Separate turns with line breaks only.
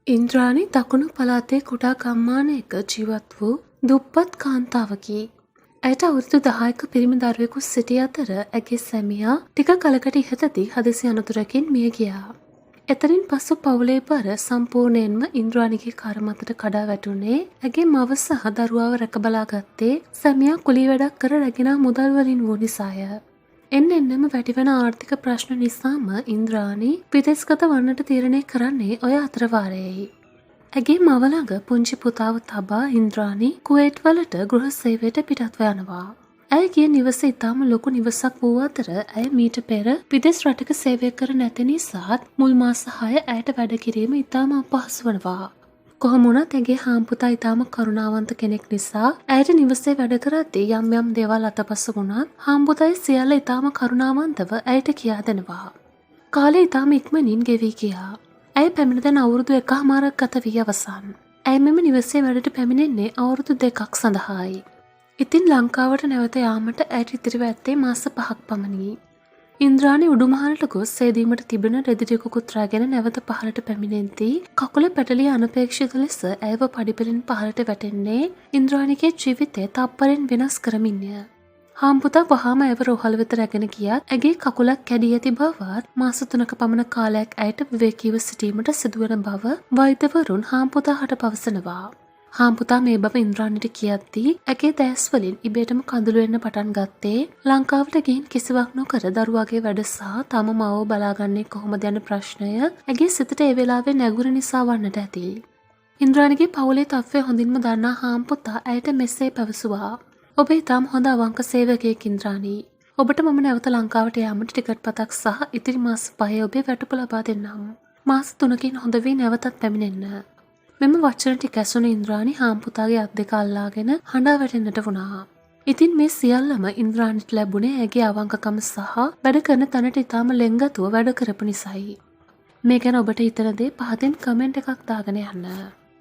ඉන්ද්‍රාණි දකුණු පළාතේ කුඩා ගම්මානයක ජීවත් වූ දුප්පත් කාන්තාවකි. ඇයට අවුරුදු 10ක පිරිමි දරුවෙකු සිටි අතර ඇගේ සැමියා ටික කලකට ඉහතදී හදිසි අනතුරකින් මිය ගියා. එතනින් පසු පවුලේ බර සම්පූර්ණයෙන්ම ඉන්ද්‍රාණිගේ කර මතට කඩා වැටුනේ ඇගේ මව සහ දරුවාව රැකබලා ගත්තේ සැමියා කුලී වැඩක් කර රැගෙන මුදල් වලින් වූ නිසාය. එන්නෙම වැඩිවන ආර්ථික ප්‍රශ්න නිසාම ඉන්ද්‍රාණි විදේශගත වන්නට තීරණය කරන්නේ ඔය අතරවාරයේයි. ඇගේ මව ළඟ පුංචි පුතාව තබා ඉන්ද්‍රාණි කුවේට් වලට ගෘහ සේවයට පිටත්ව යනවා. ඇයගේ නිවස ඉතාම ලොකු නිවසක් වූ අතර ඇය මීට පෙර විදේශ රටක සේවය කර නැති නිසාත් මුල් මාස 6 ඇයට වැඩ කිරීම ඉතාම අපහසු වනවා. කොහොම වුණත් ඇගේ හාම්පුතා ඉතාම කරුණාවන්ත කෙනෙක් නිසා ඇයට නිවසේ වැඩ කරද්දී යම් දේවල් අතපසු වුණත් හාම්පුතායි සියල්ල ඉතාම කරුණාවන්තව ඇයට කියා දෙනවා. කාලය ඉතාම ඉක්මනින් ගෙවී ගියා. ඇය පැමිණ දැන් අවුරුදු 1කමාරක් ගත වී අවසන්. ඇය මෙම නිවසේ වැඩට පැමිණෙන්නේ අවුරුදු 2ක් සඳහායි. ඉතින් ලංකාවට නැවත යාමට ඇයට ඉතිරිව ඇත්තේ මාස 5ක් පමණි. ඉන්ද්‍රාණි උඩුමහලට ගොස් සේදීමට තිබෙන රෙදි ටිකකුත් රැගෙන නැවත පහළට පැමිණෙද්දී කකුල පැටලී අනපේක්ෂිත ලෙස ඇයව පඩිපෙළින් පහළට වැටෙන්නේ ඉන්ද්‍රාණිගේ ජීවිතය තප්පරෙන් වෙනස් කරමින්ය. හාම්පුතා වහාම ඇයව රෝහල වෙත රැගෙන ගියත් ඇගේ කකුලක් කැඩී ඇති බවත් මාස 3ක පමණ කාලයක් ඇයට විවේකීව සිටීමට සිදුවන බව වෛද්‍යවරුන් හාම්පුතාට පවසනවා. හාම්පුතා මේ බව ඉන්ද්‍රාණිට කියද්දී ඇගේ දැස් වලින් ඉබේටම කඳුළු එන්න පටන් ගත්තේ ලංකාවට ගිහින් කිසිවක් නොකර දරුවාගේ වැඩ සහ තම මවව බලාගන්නේ කොහොමද යන ප්‍රශ්නය ඇගේ සිතට ඒ වෙලාවේ නැගුණ නිසා වන්නට ඇති. ඉන්ද්‍රාණිගේ පවුලේ තත්ත්වය හොඳින්ම දන්නා හාම්පුතා ඇයට මෙසේ පැවසුවා. ඔබ ඉතාම හොඳ අවංක සේවකයෙක් ඉන්ද්‍රාණි. ඔබට මම නැවත ලංකාවට යාමට ටිකට් පතක් සහ ඉතිරි මාස 5 ඔබේ වැටුප ලබා දෙන්නම්. මාස 3කින් හොඳ වී නැවතත් පැමිණෙන්න. මෙම වචන ටික ඇසුණු ඉන්ද්‍රාණි හාම්පුතාගේ අත් දෙක අල්ලාගෙන හඬා වැටෙන්නට වුණා. ඉතින් මේ සියල්ලම ඉන්ද්‍රාණිට ලැබුණේ ඇගේ අවංකකම සහ වැඩ කරන තැනට ඉතාම ලෙන්ගතුව වැඩ කරපු නිසායි. මේ ගැන ඔබට හිතන දේ පහතින් කමෙන්ට් එකක් දාගෙන යන්න.